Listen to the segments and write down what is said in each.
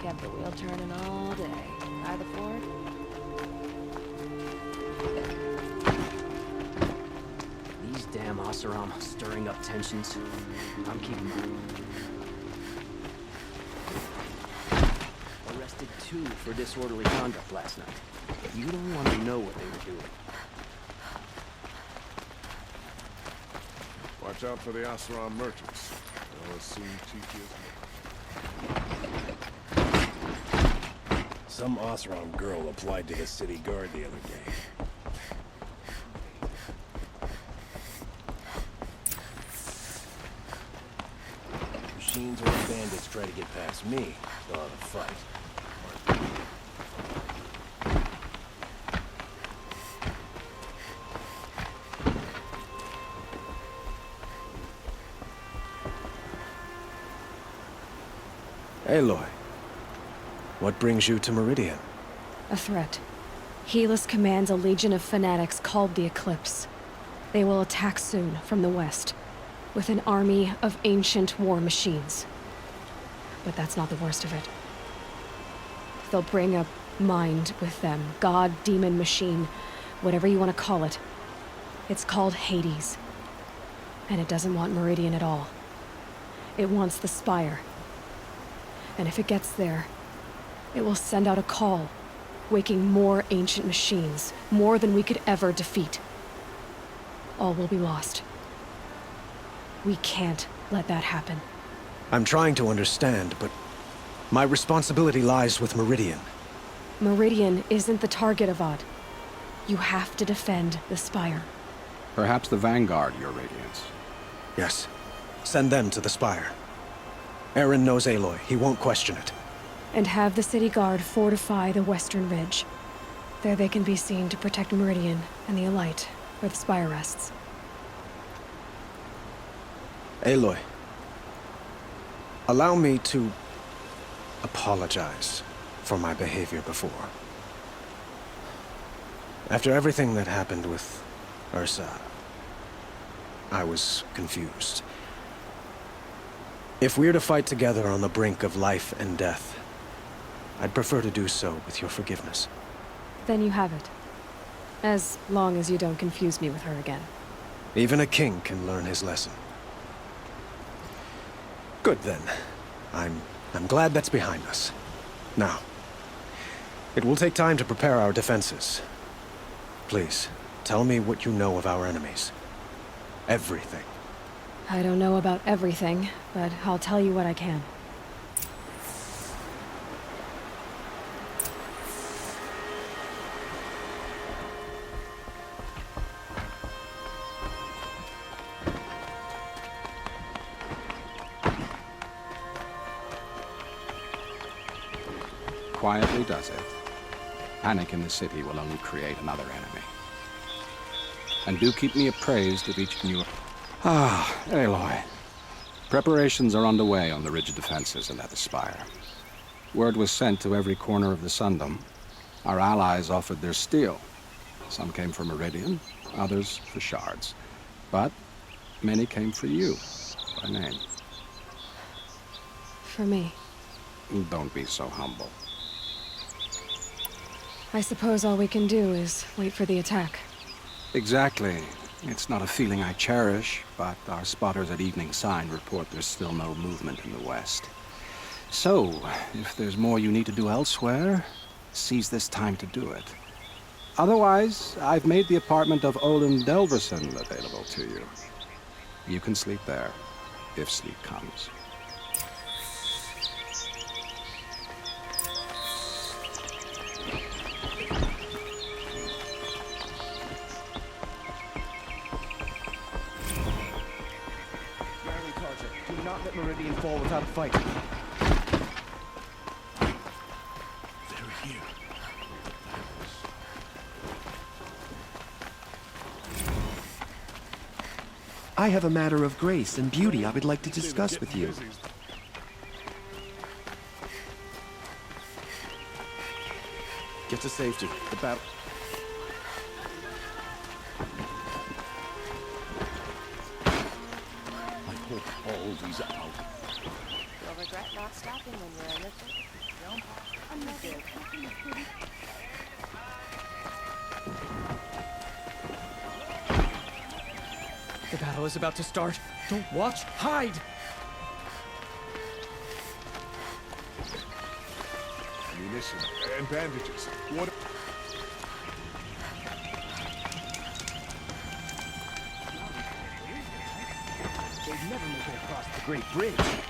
Kept the wheel turning all day. By the ford? These damn Oseram stirring up tensions. I'm keeping them. Arrested 2 for disorderly conduct last night. You don't want to know what they were doing. Watch out for the Oseram merchants. They'll assume Tiki is Some Oseram girl applied to the city guard the other day. Machines or bandits try to get past me, they'll have a fight. Aloy, what brings you to Meridian? A threat. Helis commands a legion of fanatics called the Eclipse. They will attack soon from the west, with an army of ancient war machines. But that's not the worst of it. They'll bring a mind with them, god, demon, machine, whatever you want to call it. It's called Hades. And it doesn't want Meridian at all. It wants the Spire. And if it gets there, it will send out a call, waking more ancient machines, more than we could ever defeat. All will be lost. We can't let that happen. I'm trying to understand, but my responsibility lies with Meridian. Meridian isn't the target, Avad. You have to defend the Spire. Perhaps the Vanguard, Your Radiance. Yes. Send them to the Spire. Eren knows Aloy. He won't question it. And have the city guard fortify the western ridge. There they can be seen to protect Meridian and the Elite, where the Spire rests. Aloy, allow me to apologize for my behavior before. After everything that happened with Ursa, I was confused. If we're to fight together on the brink of life and death, I'd prefer to do so with your forgiveness. Then you have it. As long as you don't confuse me with her again. Even a king can learn his lesson. Good then. I'm glad that's behind us. Now, it will take time to prepare our defenses. Please, tell me what you know of our enemies. Everything. I don't know about everything, but I'll tell you what I can. Quietly does it. Panic in the city will only create another enemy. And do keep me appraised of each new... Ah, Aloy. Preparations are underway on the ridge defenses and at the Spire. Word was sent to every corner of the Sundom. Our allies offered their steel. Some came for Meridian, others for shards. But many came for you, by name. For me. Don't be so humble. I suppose all we can do is wait for the attack. Exactly. It's not a feeling I cherish, but our spotters at Evening Sign report there's still no movement in the west. So, if there's more you need to do elsewhere, seize this time to do it. Otherwise, I've made the apartment of Olin Delverson available to you. You can sleep there, if sleep comes. Do not let Meridian fall without a fight. They're here. I have a matter of grace and beauty I would like to discuss with you. Get to safety. The battle... I hope all these out. You'll regret not stopping when you're in the thick. The battle is about to start. Don't watch, hide! Ammunition and bandages. What? They'd never make it across the Great Bridge.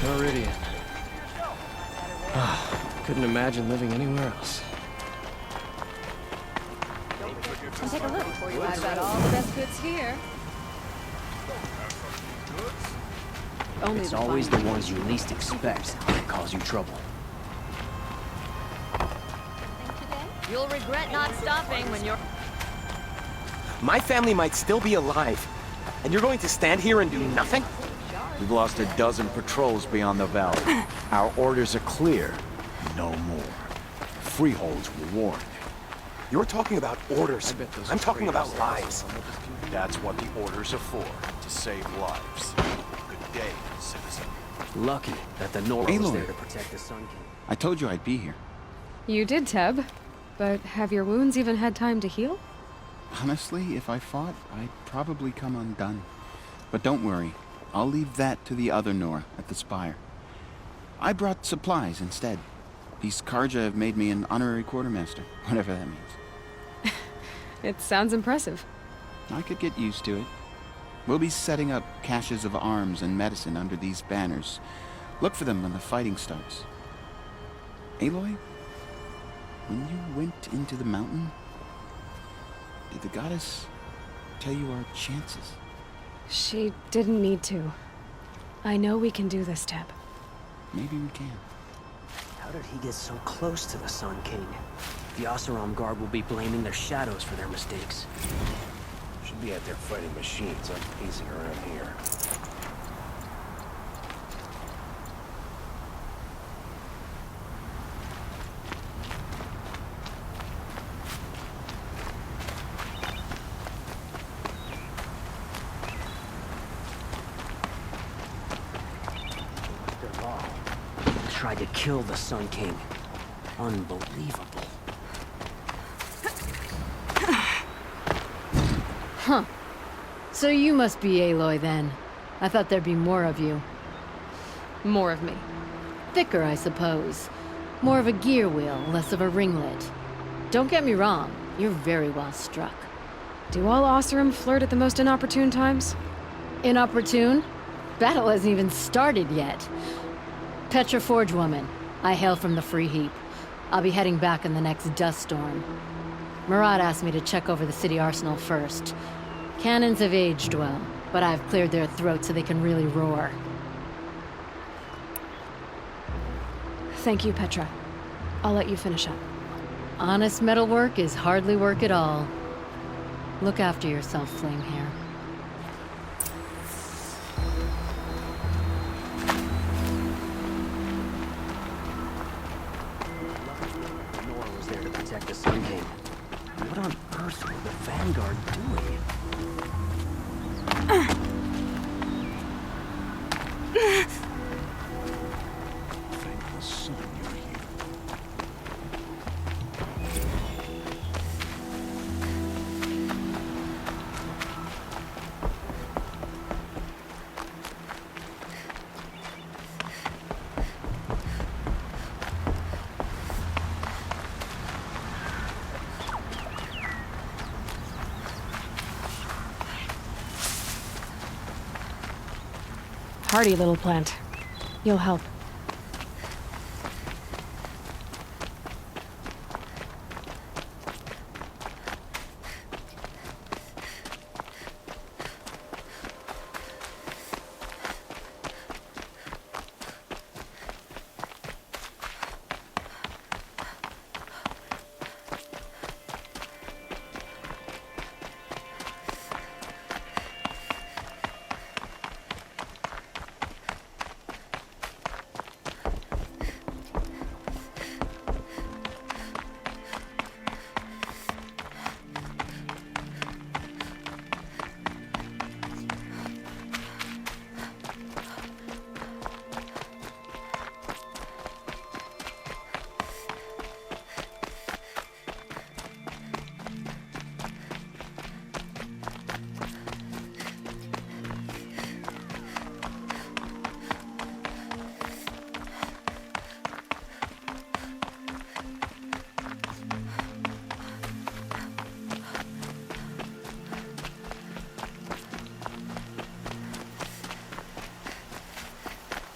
Meridian. Couldn't imagine living anywhere else. And take a look before you add about all the best goods here. Only It's the always fine the ones you least expect that cause you trouble. You'll regret not stopping when you're... My family might still be alive, and you're going to stand here and do nothing? We've lost a dozen patrols beyond the valley. Our orders are clear. No more. Freeholds were warned. You're talking about orders. I bet those I'm talking about traitors- lives. That's what the orders are for, to save lives. Good day, citizen. Lucky that the Nora was Aloy. there to protect the Sun King. I told you I'd be here. You did, Teb. But have your wounds even had time to heal? Honestly, if I fought, I'd probably come undone. But don't worry. I'll leave that to the other Nora at the Spire. I brought supplies instead. These Karja have made me an honorary quartermaster, whatever that means. It sounds impressive. I could get used to it. We'll be setting up caches of arms and medicine under these banners. Look for them when the fighting starts. Aloy, when you went into the mountain, did the goddess tell you our chances? She didn't need to. I know we can do this, Teb. Maybe we can. How did he get so close to the Sun King? The Oseram Guard will be blaming their shadows for their mistakes. Should be out there fighting machines. I'm pacing around here. Tried to kill the Sun King. Unbelievable. Huh. So you must be Aloy then. I thought there'd be more of you. More of me. Thicker, I suppose. More of a gear wheel, less of a ringlet. Don't get me wrong, you're very well struck. Do all Oseram flirt at the most inopportune times? Inopportune? Battle hasn't even started yet. Petra Forge woman. I hail from the Free Heap. I'll be heading back in the next dust storm. Marat asked me to check over the city arsenal first. Cannons have aged well, but I've cleared their throats so they can really roar. Thank you, Petra. I'll let you finish up. Honest metalwork is hardly work at all. Look after yourself, Flamehair. Nora was there to protect the Sun King. What on earth were the Vanguard doing? Thank the sun you're here. Hardy little plant. You'll help.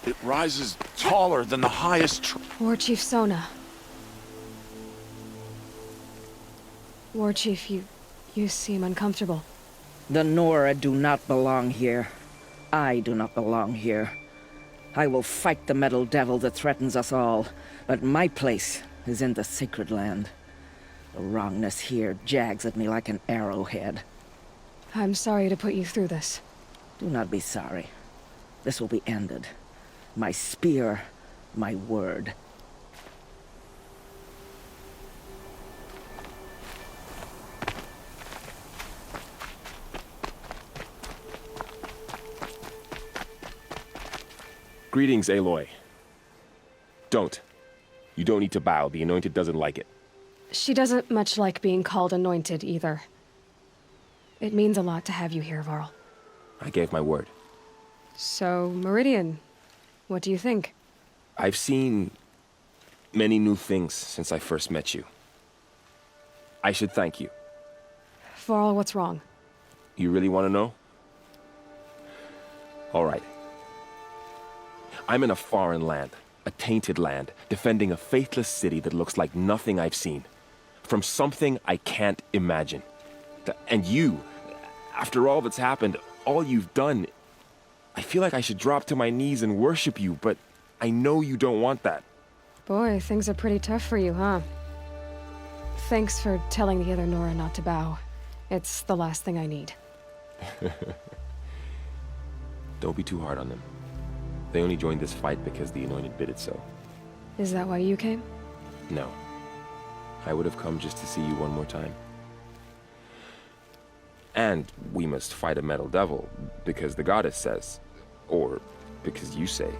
It rises taller than the highest tree. War Chief Sona. War Chief, you seem uncomfortable. The Nora do not belong here. I do not belong here. I will fight the metal devil that threatens us all, but my place is in the sacred land. The wrongness here jags at me like an arrowhead. I'm sorry to put you through this. Do not be sorry. This will be ended. My spear, my word. Greetings, Aloy. Don't. You don't need to bow. The Anointed doesn't like it. She doesn't much like being called anointed either. It means a lot to have you here, Varl. I gave my word. So, Meridian, what do you think? I've seen many new things since I first met you. I should thank you. Varl, what's wrong? You really want to know? All right. I'm in a foreign land, a tainted land, defending a faithless city that looks like nothing I've seen. From something I can't imagine. And you, after all that's happened, all you've done, I feel like I should drop to my knees and worship you, but I know you don't want that. Boy, things are pretty tough for you, huh? Thanks for telling the other Nora not to bow. It's the last thing I need. Don't be too hard on them. They only joined this fight because the Anointed bid it so. Is that why you came? No. I would have come just to see you one more time. And we must fight a metal devil, because the goddess says. Or because you say.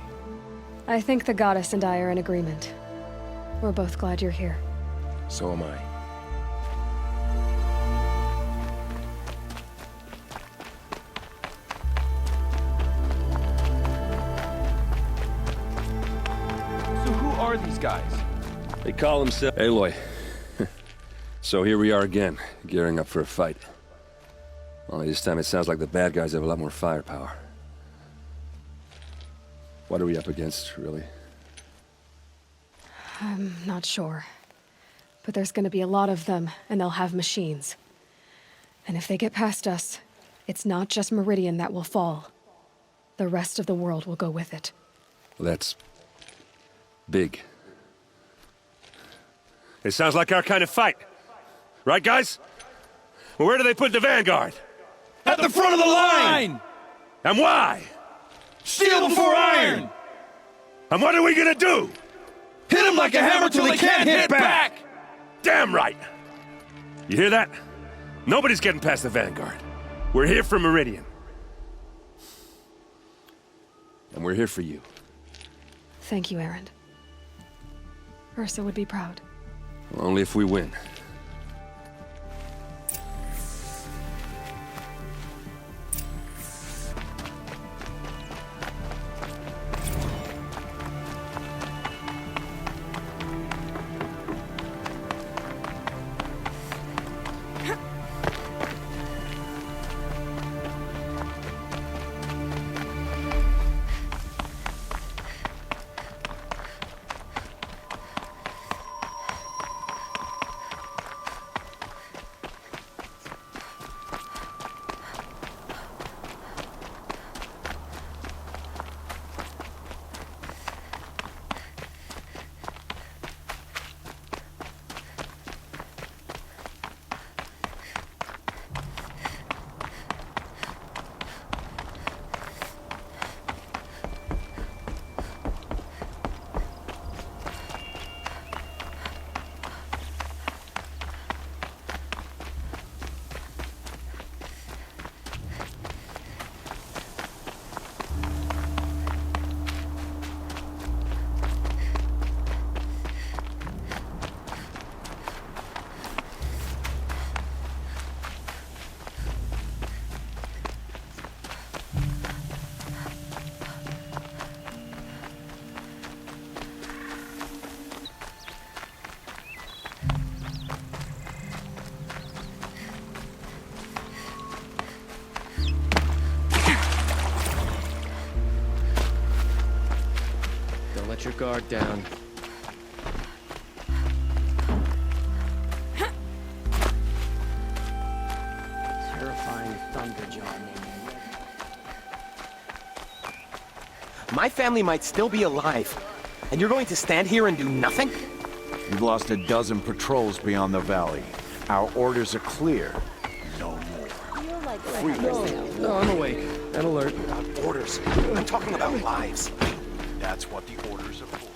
I think the goddess and I are in agreement. We're both glad you're here. So am I. So who are these guys? They call themselves Aloy. So here we are again, gearing up for a fight. Only this time it sounds like the bad guys have a lot more firepower. What are we up against, really? I'm not sure. But there's gonna be a lot of them, and they'll have machines. And if they get past us, it's not just Meridian that will fall. The rest of the world will go with it. Well, that's big. It sounds like our kind of fight. Right, guys? Well, where do they put the Vanguard? At the front of the line! And why? Steel before iron! And what are we gonna do? Hit them like a hammer till they can't hit back! Damn right! You hear that? Nobody's getting past the Vanguard. We're here for Meridian. And we're here for you. Thank you, Erend. Ursa would be proud. Well, only if we win. Let your guard down. Terrifying Thunderjaw. My family might still be alive, and you're going to stand here and do nothing? We've lost a dozen patrols beyond the valley. Our orders are clear. No more. No, I'm awake and alert. About orders. I'm talking about lives. That's what the orders are for.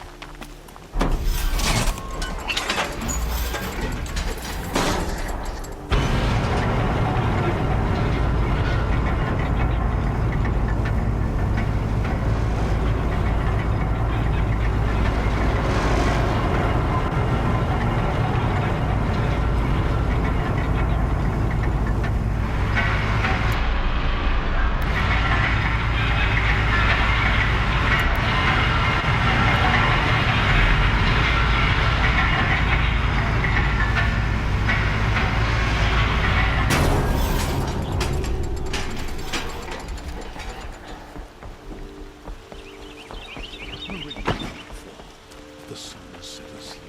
The sun has set us here.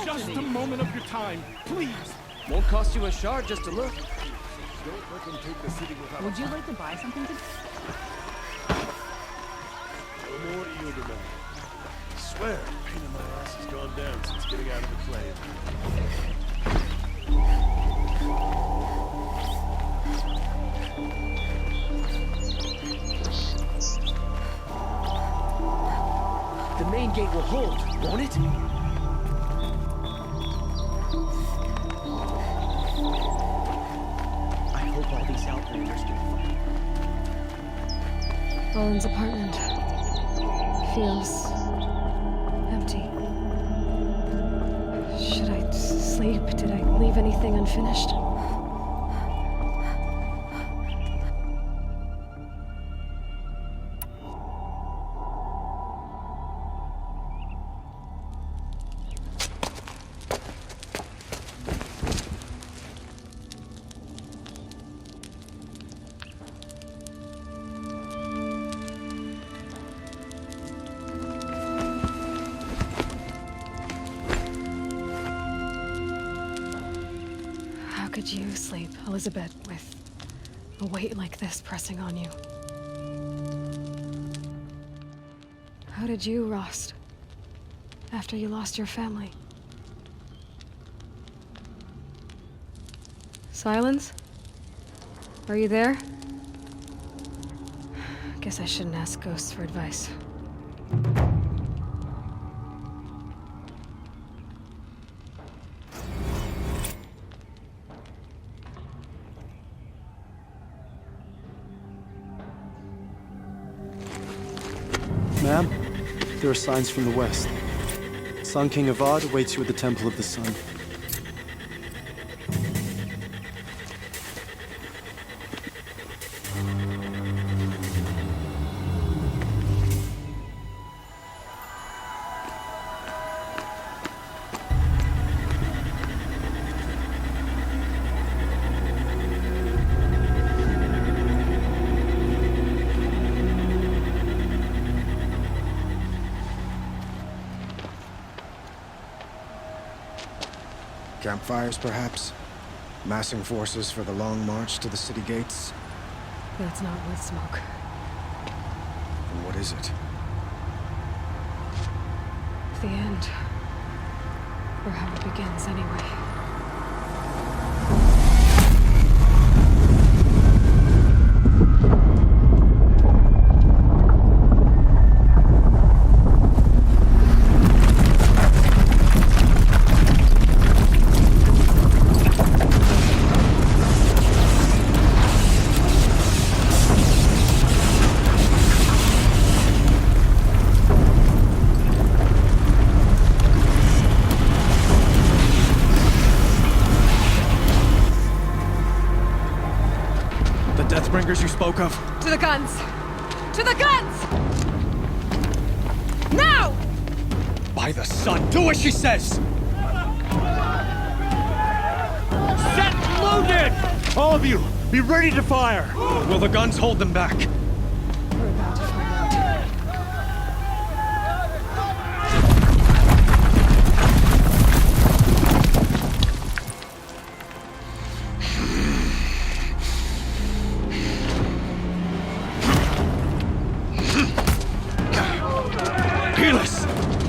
Just a moment of your time, please! Won't cost you a shard just to look. Don't let them take the city without Would you like to buy something to... no more Eoderman. I swear, pain in my ass has gone down since getting out of the claim. The main gate will hold, won't it? I hope all these Outlanders can fight. Owen's apartment feels empty. Should I sleep? Did I leave anything unfinished? did you sleep, Elizabeth, with a weight like this pressing on you? How did you rest after you lost your family? Silence? Are you there? Guess I shouldn't ask ghosts for advice. Ma'am, there are signs from the west. Sun King Avad awaits you at the Temple of the Sun. Campfires, perhaps? Massing forces for the long march to the city gates? That's not wood smoke. And what is it? The end. Or how it begins, anyway. Deathbringers you spoke of? To the guns! To the guns! Now! By the sun, do as she says! Set loaded! All of you, be ready to fire! Will the guns hold them back? We're about to find out.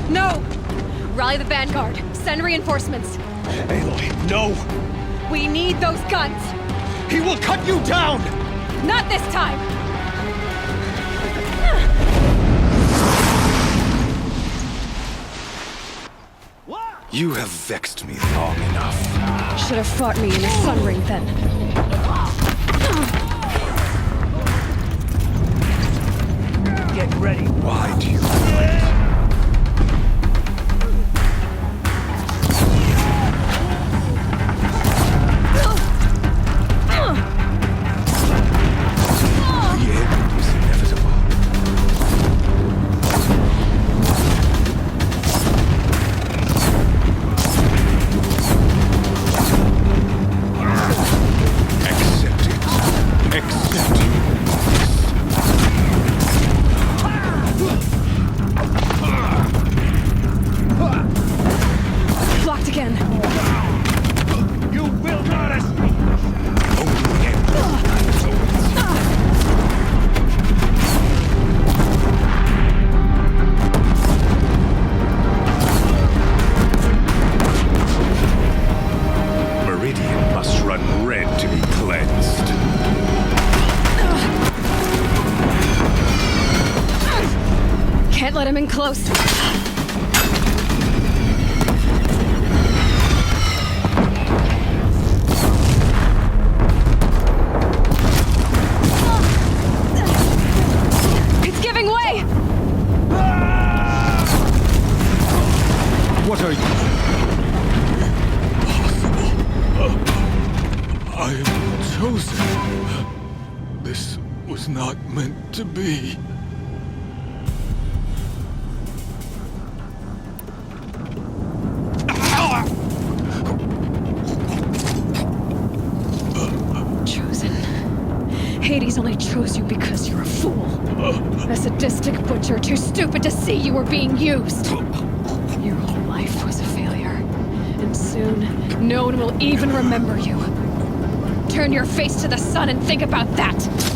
No! Rally the vanguard. Send reinforcements. Aloy, no! We need those guns! He will cut you down! Not this time! You have vexed me long enough. Should have fought me in the sun ring then. Get ready. Why do you fight? Blocked again. You will not escape! Meridian must run red to be cleansed. Can't let him in close. It's giving way! What are you? I am chosen. This was not meant to be. Chosen. Hades only chose you because you're a fool. A sadistic butcher too stupid to see you were being used. Your whole life was a failure. And soon, no one will even remember you. Turn your face to the sun and think about that!